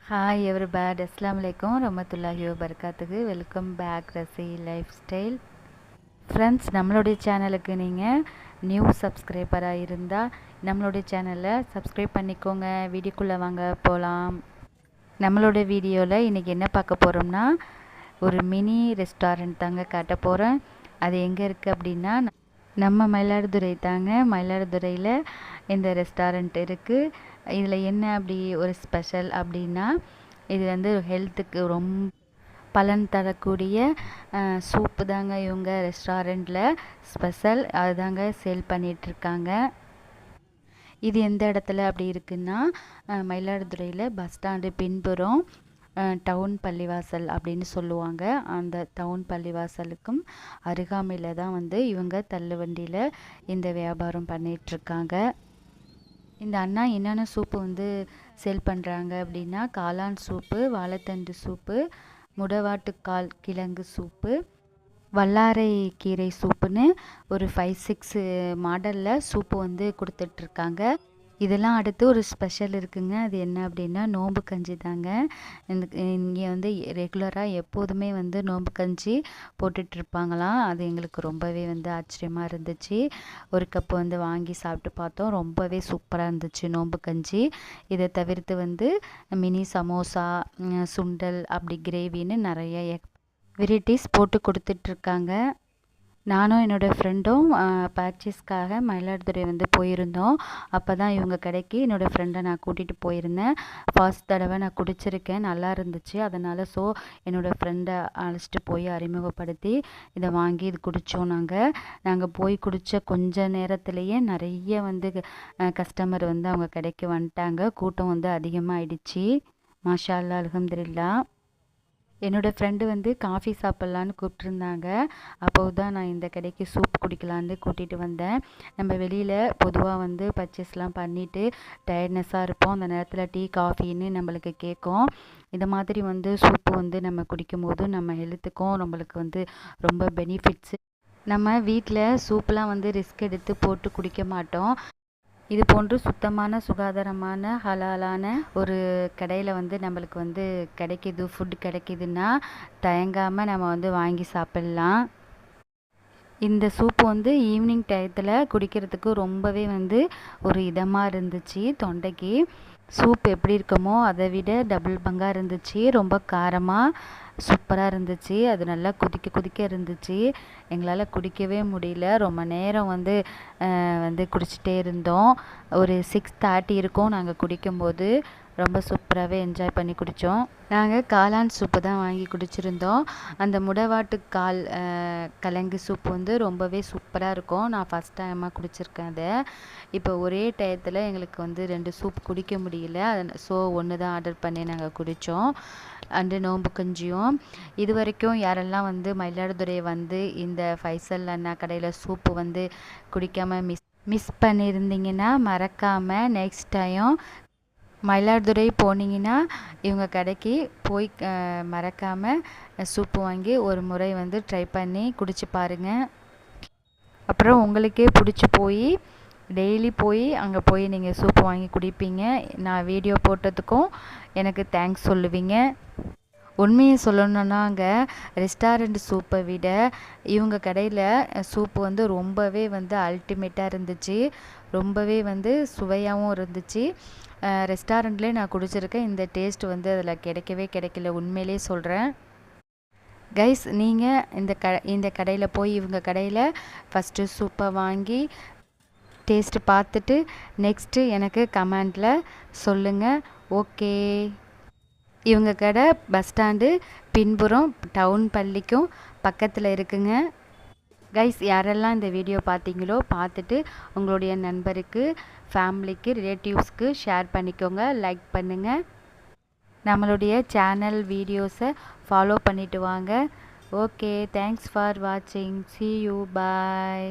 Hi எவ்ரிபேட், அஸ்ஸலாமு அலைக்கும் ரஹ்மத்துல்லாஹி வபரகாத்துஹு. Welcome back Rasi lifestyle. Friends, நம்மளுடைய சேனலுக்கு நீங்கள் நியூ சப்ஸ்கிரைபராக இருந்தால் நம்மளுடைய சேனலை சப்ஸ்கிரைப் பண்ணிக்கோங்க. வீடியோக்குள்ளே வாங்க போகலாம். நம்மளோட வீடியோவில் இன்றைக்கி என்ன பார்க்க போகிறோம்னா, ஒரு மினி ரெஸ்டாரண்ட் தாங்க காட்ட போகிறேன். அது எங்கே இருக்குது அப்படின்னா, நம்ம மயிலாடுதுறை தாங்க. மயிலாடுதுறையில் இந்த ரெஸ்டாரண்ட் இருக்குது. இதில் என்ன அப்படி ஒரு ஸ்பெஷல் அப்படின்னா, இது வந்து ஹெல்த்துக்கு ரொம்ப பலன் தரக்கூடிய சூப்பு தாங்க இவங்க ரெஸ்டாரண்ட்டில் ஸ்பெஷல். அதுதாங்க சேல் பண்ணிகிட்ருக்காங்க. இது எந்த இடத்துல அப்படி இருக்குன்னா, மயிலாடுதுறையில் பஸ் ஸ்டாண்டு பின்புறம் டவுன் பள்ளிவாசல் அப்படின்னு சொல்லுவாங்க. அந்த டவுன் பள்ளிவாசலுக்கும் அருகாமையில் தான் வந்து இவங்க தள்ளுவண்டியில் இந்த வியாபாரம் பண்ணிகிட்ருக்காங்க. இந்த அண்ணா என்னென்ன சூப்பு வந்து சேல் பண்ணுறாங்க அப்படின்னா, காளான் சூப்பு, வாழைத்தண்டு சூப்பு, முடவாட்டுக்கால் கிழங்கு சூப்பு, வல்லாரை கீரை சூப்புன்னு ஒரு 5-6 மாடலில் சூப்பு வந்து கொடுத்துட்ருக்காங்க. இதெல்லாம் அடுத்து ஒரு ஸ்பெஷல் இருக்குங்க. அது என்ன அப்படின்னா, நோம்பு கஞ்சி தாங்க. இங்கே வந்து ரெகுலராக எப்போதுமே வந்து நோம்பு கஞ்சி போட்டுட்ருப்பாங்களாம். அது எங்களுக்கு ரொம்பவே வந்து ஆச்சரியமாக இருந்துச்சு. ஒரு கப்பு வந்து வாங்கி சாப்பிட்டு பார்த்தோம். ரொம்பவே சூப்பராக இருந்துச்சு நோம்பு கஞ்சி. இதை தவிர்த்து வந்து மினி சமோசா, சுண்டல், அப்படி கிரேவின்னு நிறைய வெரைட்டிஸ் போட்டு கொடுத்துட்ருக்காங்க. நானும் என்னோடய ஃப்ரெண்டும் பர்ச்சேஸ்க்காக மயிலாடுதுறை வந்து போயிருந்தோம். அப்போ தான் இவங்க கடைக்கு என்னோடய ஃப்ரெண்டை நான் கூட்டிகிட்டு போயிருந்தேன். ஃபர்ஸ்ட் தடவை நான் குடிச்சிருக்கேன், நல்லா இருந்துச்சு. அதனால் என்னோடய ஃப்ரெண்டை அழைச்சிட்டு போய் அறிமுகப்படுத்தி இதை வாங்கி இது குடித்தோம். நாங்கள் போய் குடித்த கொஞ்ச நேரத்துலேயே நிறைய வந்து கஸ்டமர் வந்து அவங்க கடைக்கு வந்துட்டாங்க. கூட்டம் வந்து அதிகமாகிடுச்சு. மாஷா அல்லாஹ், அல்ஹம்துலில்லாஹ். என்னோடய ஃப்ரெண்டு வந்து காஃபி சாப்பிட்லான்னு கூப்பிட்ருந்தாங்க. அப்போது தான் நான் இந்த கடைக்கு சூப் குடிக்கலான்னு கூட்டிகிட்டு வந்தேன். நம்ம வெளியில் பொதுவாக வந்து பர்ச்சேஸ்லாம் பண்ணிவிட்டு டயர்ட்னஸாக இருப்போம். அந்த நேரத்தில் டீ காஃபின்னு நம்மளுக்கு கேட்கும். இந்த மாதிரி வந்து சூப்பு வந்து நம்ம குடிக்கும்போது நம்ம ஹெல்த்துக்கும் நம்மளுக்கு வந்து ரொம்ப பெனிஃபிட்ஸு. நம்ம வீட்டில் சூப்லாம் வந்து ரிஸ்க் எடுத்து போட்டு குடிக்க மாட்டோம். இது போன்று சுத்தமான, சுகாதாரமான, ஹலாலான ஒரு கடையில் வந்து நம்மளுக்கு வந்து கிடைக்கிது, ஃபுட் கிடைக்கிதுன்னா தயங்காமல் நம்ம வந்து வாங்கி சாப்பிட்லாம். இந்த சூப்பு வந்து ஈவினிங் டயத்தில் குடிக்கிறதுக்கு ரொம்பவே வந்து ஒரு இதமாக இருந்துச்சு தொண்டைக்கு. சூப் எப்படி இருக்குமோ அதை விட டபுள் பங்காக இருந்துச்சு. ரொம்ப காரமாக சூப்பராக இருந்துச்சு. அது நல்லா கொதிக்க இருந்துச்சு. எங்களால் குடிக்கவே முடியல. ரொம்ப நேரம் வந்து குடிச்சிட்டே இருந்தோம். ஒரு 6:30 இருக்கும் நாங்கள் குடிக்கும்போது. ரொம்ப சூப்பராகவே என்ஜாய் பண்ணி குடித்தோம். நாங்கள் காளான் சூப்பு தான் வாங்கி குடிச்சிருந்தோம். அந்த முடவாட்டுக்கால் கிழங்கு சூப்பு வந்து ரொம்பவே சூப்பராக இருக்கும். நான் ஃபஸ்ட் டைமாக குடிச்சிருக்கேன் அதை. இப்போ ஒரே டயத்தில் எங்களுக்கு வந்து 2 சூப் குடிக்க முடியல. ஒன்று தான் ஆர்டர் பண்ணி நாங்கள் குடித்தோம். அண்டு நோம்பு கஞ்சியும். இது வரைக்கும் யாரெல்லாம் வந்து மயிலாடுதுறை வந்து இந்த ஃபைசல் அண்ணா கடையில் சூப்பு வந்து குடிக்காமல் மிஸ் பண்ணியிருந்தீங்கன்னா மறக்காமல் நெக்ஸ்ட் டைம் மயிலாடுதுறை போனீங்கன்னா இவங்க கடைக்கு போய் மறக்காமல் சூப்பு வாங்கி ஒரு முறை வந்து ட்ரை பண்ணி குடிச்சு பாருங்கள். அப்புறம் உங்களுக்கே பிடிச்சி போய் டெய்லி போய் அங்கே போய் நீங்கள் சூப்பு வாங்கி குடிப்பீங்க. நான் வீடியோ போட்டதுக்கும் எனக்கு தேங்க்ஸ் சொல்லுவீங்க. உண்மையை சொல்லணுன்னா அங்கே ரெஸ்டாரண்ட் சூப்பை விட இவங்க கடையில் சூப்பு வந்து ரொம்பவே வந்து அல்டிமேட்டாக இருந்துச்சு. ரொம்பவே வந்து சுவையாகவும் இருந்துச்சு. ரெஸ்டாரண்ட்லேயே நான் குடிச்சிருக்கேன். இந்த டேஸ்ட் வந்து அதில் கிடைக்கல, உண்மையிலே சொல்கிறேன். கைஸ், நீங்கள் இந்த கடையில் போய் இவங்க கடையில் ஃபஸ்ட்டு சூப்பை வாங்கி டேஸ்ட்டு பார்த்துட்டு நெக்ஸ்ட்டு எனக்கு கமெண்டில் சொல்லுங்கள். ஓகே. இவங்க கடை பஸ் ஸ்டாண்டு பின்புறம் டவுன் பள்ளிக்கும் பக்கத்தில் இருக்குங்க. கைஸ், யாரெல்லாம் இந்த வீடியோ பார்த்தீங்களோ பார்த்துட்டு உங்களுடைய நண்பருக்கு, ஃபேமிலிக்கு, ரிலேட்டிவ்ஸ்க்கு ஷேர் பண்ணிக்கோங்க, லைக் பண்ணுங்கள். நம்மளுடைய சேனல் வீடியோஸை ஃபாலோ பண்ணிவிட்டு வாங்க. ஓகே, தேங்க்ஸ் ஃபார் வாட்சிங். See you, bye.